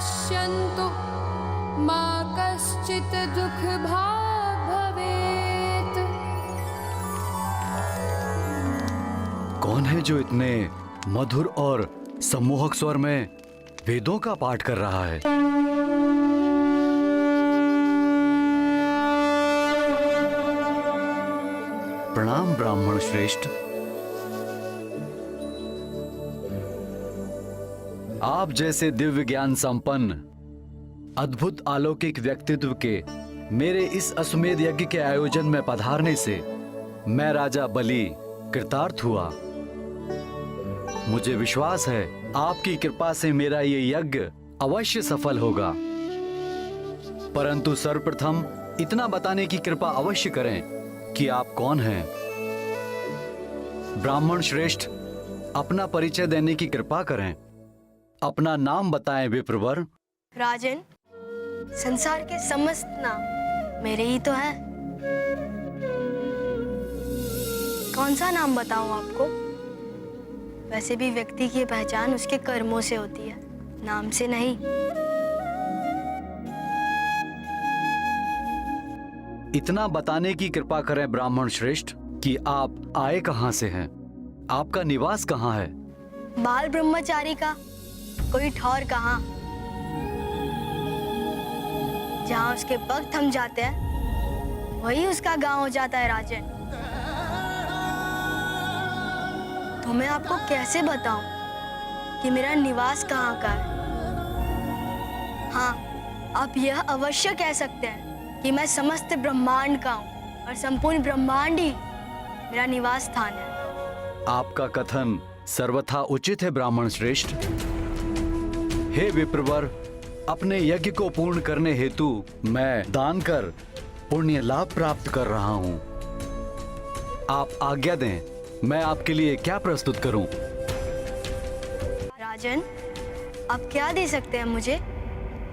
पश्यन्तु मा कश्चित् दुःखभाग् भवेत्। कौन है जो इतने मधुर और सम्मोहक स्वर में वेदों का पाठ कर रहा है? प्रणाम ब्राह्मण श्रेष्ठ। आप जैसे दिव्य ज्ञान संपन्न अद्भुत अलौकिक व्यक्तित्व के मेरे इस अश्वमेध यज्ञ के आयोजन में पधारने से मैं राजा बलि कृतार्थ हुआ। मुझे विश्वास है आपकी कृपा से मेरा ये यज्ञ अवश्य सफल होगा। परंतु सर्वप्रथम इतना बताने की कृपा अवश्य करें कि आप कौन हैं। ब्राह्मण श्रेष्ठ, अपना परिचय देने की कृपा करें। अपना नाम बताएं विप्रवर। राजन, संसार के समस्त नाम मेरे ही तो हैं। कौन सा नाम बताऊं आपको? वैसे भी व्यक्ति की पहचान उसके कर्मों से होती है, नाम से नहीं। इतना बताने की कृपा करें ब्राह्मण श्रेष्ठ कि आप आए कहां से हैं, आपका निवास कहां है। बाल ब्रह्मचारी का कोई ठौर कहाँ। जहाँ उसके पग थम जाते हैं वही उसका गांव हो जाता है। राजन, तो मैं आपको कैसे बताऊं कि मेरा निवास कहाँ का है। हाँ, आप यह अवश्य कह सकते हैं कि मैं समस्त ब्रह्मांड का हूँ और संपूर्ण ब्रह्मांड ही मेरा निवास स्थान है। आपका कथन सर्वथा उचित है ब्राह्मण श्रेष्ठ। हे विप्रवर, अपने यज्ञ को पूर्ण करने हेतु मैं दान कर पुण्य लाभ प्राप्त कर रहा हूँ। आप आज्ञा दें, मैं आपके लिए क्या प्रस्तुत करूं? राजन, आप क्या दे सकते हैं मुझे?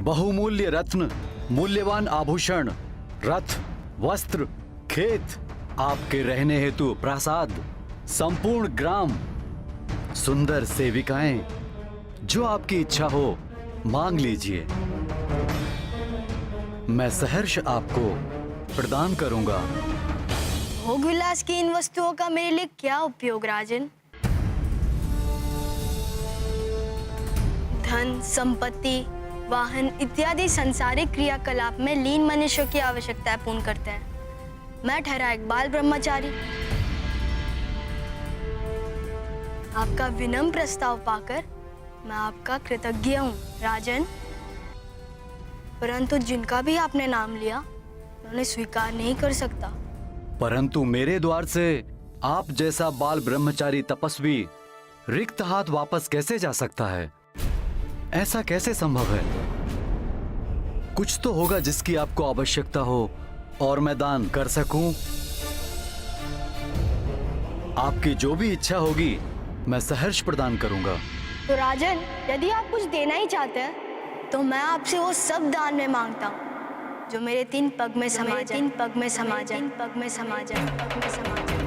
बहुमूल्य रत्न, मूल्यवान आभूषण, रथ, वस्त्र, खेत, आपके रहने हेतु प्रासाद, संपूर्ण ग्राम, सुंदर सेविकाएं, जो आपकी इच्छा हो मांग लीजिए, मैं सहर्ष आपको प्रदान करूंगा। भोग विलास की इन वस्तुओं का मेरे लिए क्या उपयोग राजन? धन, संपत्ति, वाहन इत्यादि सांसारिक क्रियाकलाप में लीन मनुष्यों की आवश्यकताएं पूर्ण करते हैं। मैं ठहरा एक बाल ब्रह्मचारी। आपका विनम्र प्रस्ताव पाकर मैं आपका कृतज्ञ हूँ राजन, परंतु जिनका भी आपने नाम लिया मैं उन्हें स्वीकार नहीं कर सकता। परंतु मेरे द्वार से आप जैसा बाल ब्रह्मचारी तपस्वी रिक्त हाथ वापस कैसे जा सकता है? ऐसा कैसे संभव है? कुछ तो होगा जिसकी आपको आवश्यकता हो और मैं दान कर सकूं। आपकी जो भी इच्छा होगी मैं सहर्ष प्रदान करूंगा। तो राजन, यदि आप कुछ देना ही चाहते हैं तो मैं आपसे वो सब दान में मांगता हूँ जो मेरे 3 पग में समा जाए, 3 पग में समा जाए, 3 पग में समा जाए, पग में समा जाए।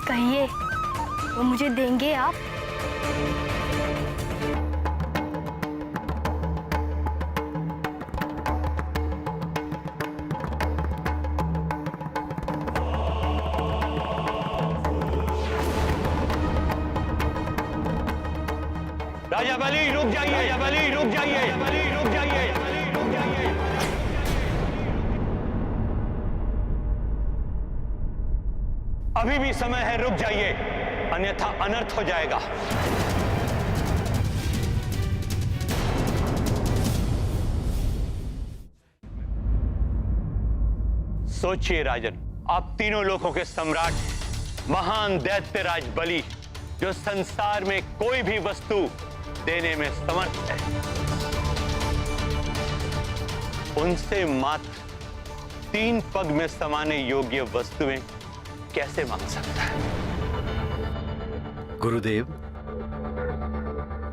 कहिए, वो मुझे देंगे आप? राजा बलि रुक जाइए, राजा बलि रुक जाइए, बलि रुक जाइए, बलि रुक जाइए। अभी भी समय है, रुक जाइए, अन्यथा अनर्थ हो जाएगा। सोचिए राजन, आप तीनों लोकों के सम्राट महान दैत्यराज बलि, जो संसार में कोई भी वस्तु देने में समर्थ है, उनसे मात्र 3 पग में समाने योग्य वस्तुएं कैसे मांग सकता है? गुरुदेव,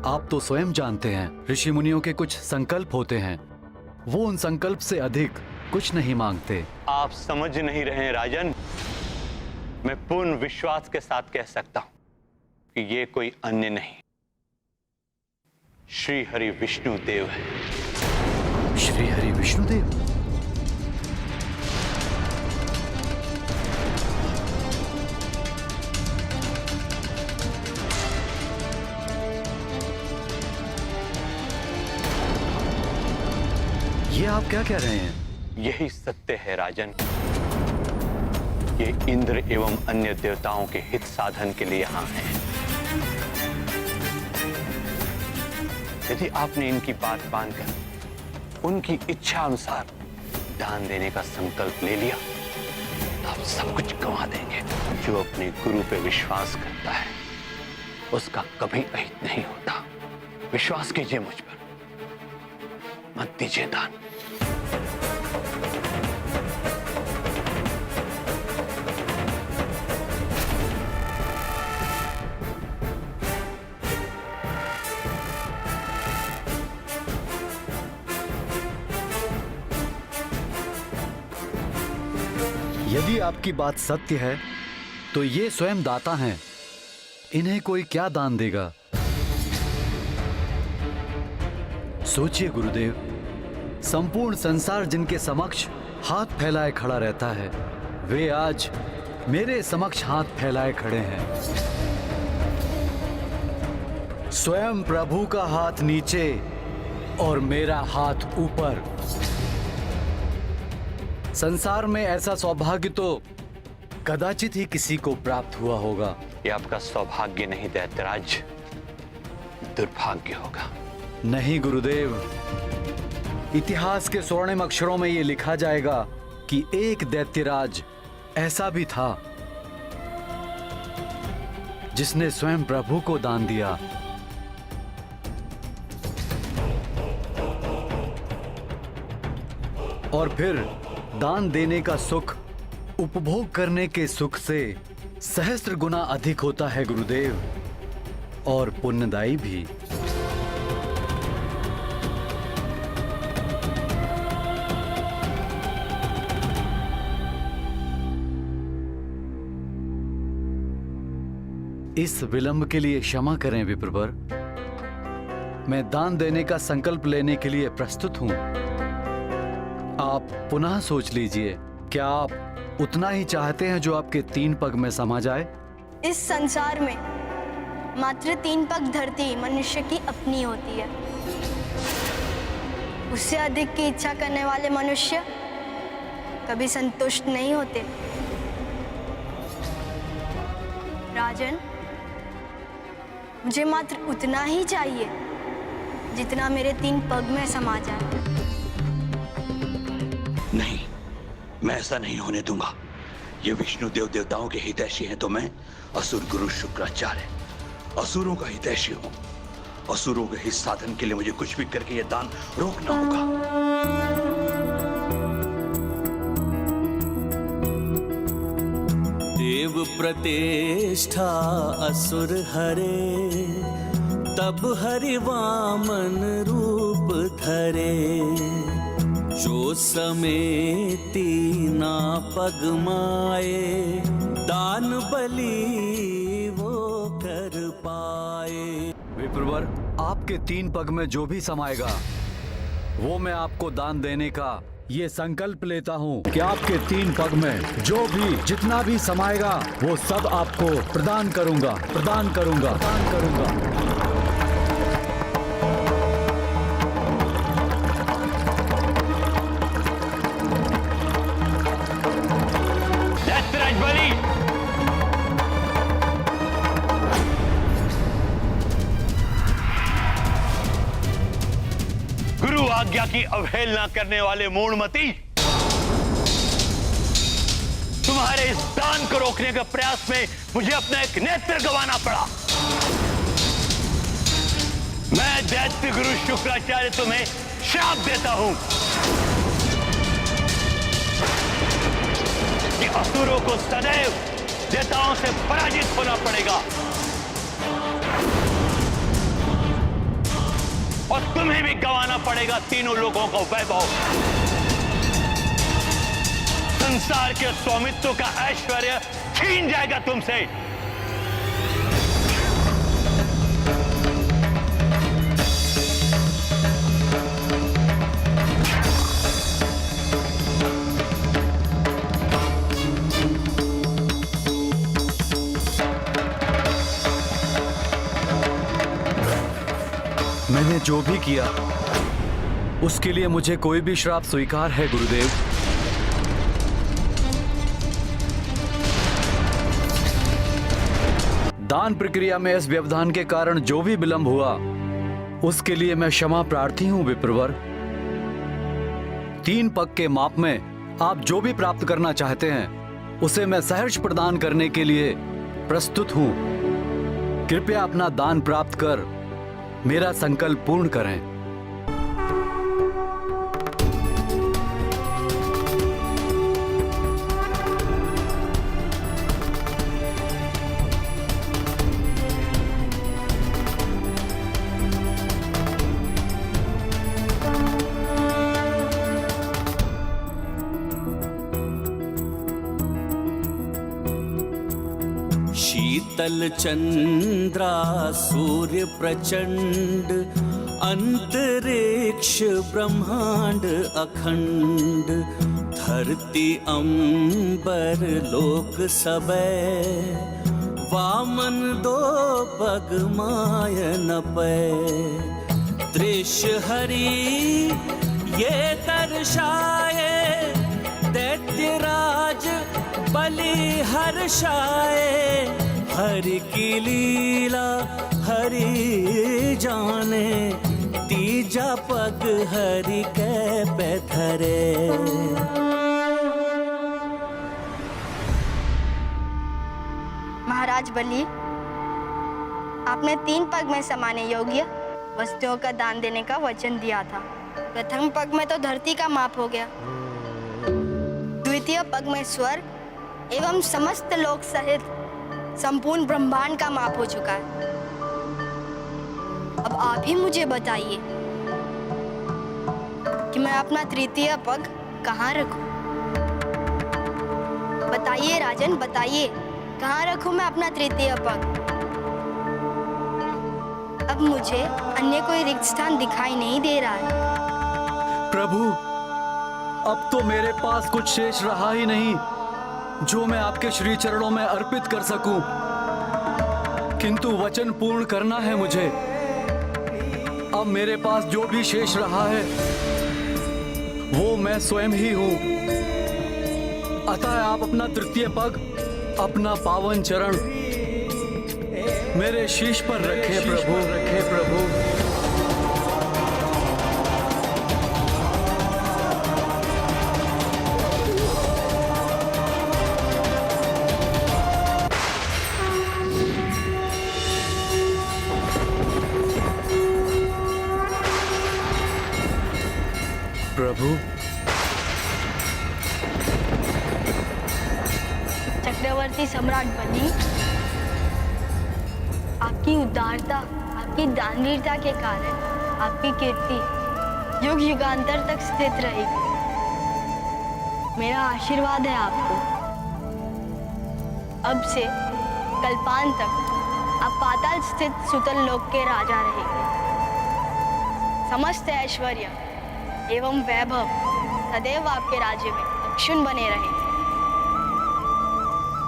आप तो स्वयं जानते हैं ऋषि मुनियों के कुछ संकल्प होते हैं, वो उन संकल्प से अधिक कुछ नहीं मांगते। आप समझ नहीं रहे हैं राजन। मैं पूर्ण विश्वास के साथ कह सकता हूं कि ये कोई अन्य नहीं, श्री हरि विष्णु देव है। श्री हरि विष्णुदेव? ये आप क्या कह रहे हैं? यही सत्य है राजन। ये इंद्र एवं अन्य देवताओं के हित साधन के लिए यहां है। यदि आपने इनकी बात मानकर उनकी इच्छा अनुसार दान देने का संकल्प ले लिया तो आप सब कुछ गंवा देंगे। जो अपने गुरु पे विश्वास करता है उसका कभी अहित नहीं होता। विश्वास कीजिए मुझ पर, मत दीजिए दान। यदि आपकी बात सत्य है तो ये स्वयं दाता हैं, इन्हें कोई क्या दान देगा? सोचिए गुरुदेव, संपूर्ण संसार जिनके समक्ष हाथ फैलाए खड़ा रहता है, वे आज मेरे समक्ष हाथ फैलाए खड़े हैं। स्वयं प्रभु का हाथ नीचे और मेरा हाथ ऊपर। संसार में ऐसा सौभाग्य तो कदाचित ही किसी को प्राप्त हुआ होगा। ये आपका सौभाग्य नहीं दैत्यराज, दुर्भाग्य होगा। नहीं गुरुदेव, इतिहास के स्वर्णिम अक्षरों में ये लिखा जाएगा कि एक दैत्यराज ऐसा भी था जिसने स्वयं प्रभु को दान दिया। और फिर दान देने का सुख उपभोग करने के सुख से सहस्त्र गुना अधिक होता है गुरुदेव, और पुण्यदायी भी। इस विलंब के लिए क्षमा करें विप्रवर। मैं दान देने का संकल्प लेने के लिए प्रस्तुत हूं। आप पुनः सोच लीजिए, क्या आप उतना ही चाहते हैं जो आपके 3 पग में समा जाए? इस संसार में मात्र 3 पग धरती मनुष्य की अपनी होती है। उससे अधिक की इच्छा करने वाले मनुष्य कभी संतुष्ट नहीं होते। राजन, मुझे मात्र उतना ही चाहिए जितना मेरे 3 पग में समा जाए। नहीं, मैं ऐसा नहीं होने दूंगा। ये विष्णु देव देवताओं के हितैषी हैं तो मैं असुर गुरु शुक्राचार्य असुरों का हितैषी हूं। असुरों के हित साधन के लिए मुझे कुछ भी करके यह दान रोकना होगा। देव प्रतिष्ठा असुर हरे, तब हरि वामन रूप धरे। जो समेती ना पग माए, दान बलि वो कर पाए। विप्रवर, आपके 3 पग में जो भी समाएगा वो मैं आपको दान देने का ये संकल्प लेता हूँ कि आपके 3 पग में जो भी जितना भी समाएगा वो सब आपको प्रदान करूंगा, प्रदान करूंगा, प्रदान करूंगा। गुरु आज्ञा की अवहेलना करने वाले मूढ़मती, तुम्हारे इस दान को रोकने के प्रयास में मुझे अपना एक नेत्र गंवाना पड़ा। मैं दैत्य गुरु शुक्राचार्य तुम्हें श्राप देता हूं कि असुरों को सदैव देवताओं से पराजित होना पड़ेगा और तुम्हें भी गंवाना पड़ेगा तीनों लोगों का वैभव, संसार के स्वामित्व का ऐश्वर्य छीन जाएगा तुमसे। मैंने जो भी किया उसके लिए मुझे कोई भी श्राप स्वीकार है गुरुदेव। दान प्रक्रिया में इस व्यवधान के कारण जो भी विलंब हुआ उसके लिए मैं क्षमा प्रार्थी हूं विप्रवर। 3 पग के माप में आप जो भी प्राप्त करना चाहते हैं उसे मैं सहर्ष प्रदान करने के लिए प्रस्तुत हूं। कृपया अपना दान प्राप्त कर मेरा संकल्प पूर्ण करें। शीतल चंद्रा सूर्य प्रचंड, अंतरिक्ष ब्रह्मांड अखंड, धरती अंबर लोक सबे, वामन 2 पग माय न पै। दृश्य हरि ये दर्शाए, दैत्यराज बलि हर्षाए। हरि की लीला हरि जाने, तीजा पग हरि के पैधरे। महाराज बलि, आपने 3 पग में समाने योग्य वस्तुओं का दान देने का वचन दिया था। प्रथम पग में तो धरती का माप हो गया, द्वितीय पग में स्वर्ग एवं समस्त लोक सहित संपूर्ण ब्रह्मांड का माप हो चुका है। अब आप ही मुझे बताइए कि मैं अपना तृतीय पग कहाँ रखूं? बताइए राजन, बताइए कहाँ रखूं मैं अपना तृतीय पग? अब मुझे अन्य कोई रिक्त स्थान दिखाई नहीं दे रहा है। प्रभु, अब तो मेरे पास कुछ शेष रहा ही नहीं जो मैं आपके श्री चरणों में अर्पित कर सकूं, किंतु वचन पूर्ण करना है मुझे। अब मेरे पास जो भी शेष रहा है वो मैं स्वयं ही हूं। अतः आप अपना तृतीय पग, अपना पावन चरण मेरे शीश पर रखे प्रभु, रखे प्रभु। प्रभु, चक्रवर्ती सम्राट बलि, आपकी उदारता, आपकी दानवीरता के कारण आपकी कीर्ति युग युगांतर तक स्थित रहेगी। मेरा आशीर्वाद है आपको। अब से कल्पांत तक आप पाताल स्थित सुतल लोक के राजा रहेंगे। समस्त ऐश्वर्य एवं वैभव सदैव आपके राज्य में अक्षुण्ण बने रहेंगे।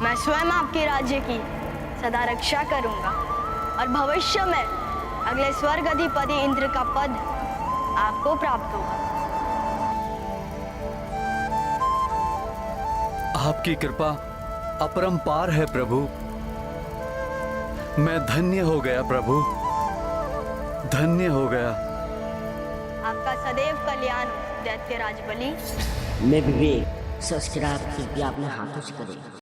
मैं स्वयं आपके राज्य की सदा रक्षा करूंगा और भविष्य में अगले स्वर्ग अधिपति इंद्र का पद आपको प्राप्त होगा। आपकी कृपा अपरंपार है प्रभु। मैं धन्य हो गया प्रभु, धन्य हो गया। आपका सदैव कल्याण हो दैत्यराज बलि। मैं विवेक सब्सक्राइब कृपया अपने हाथों से करें।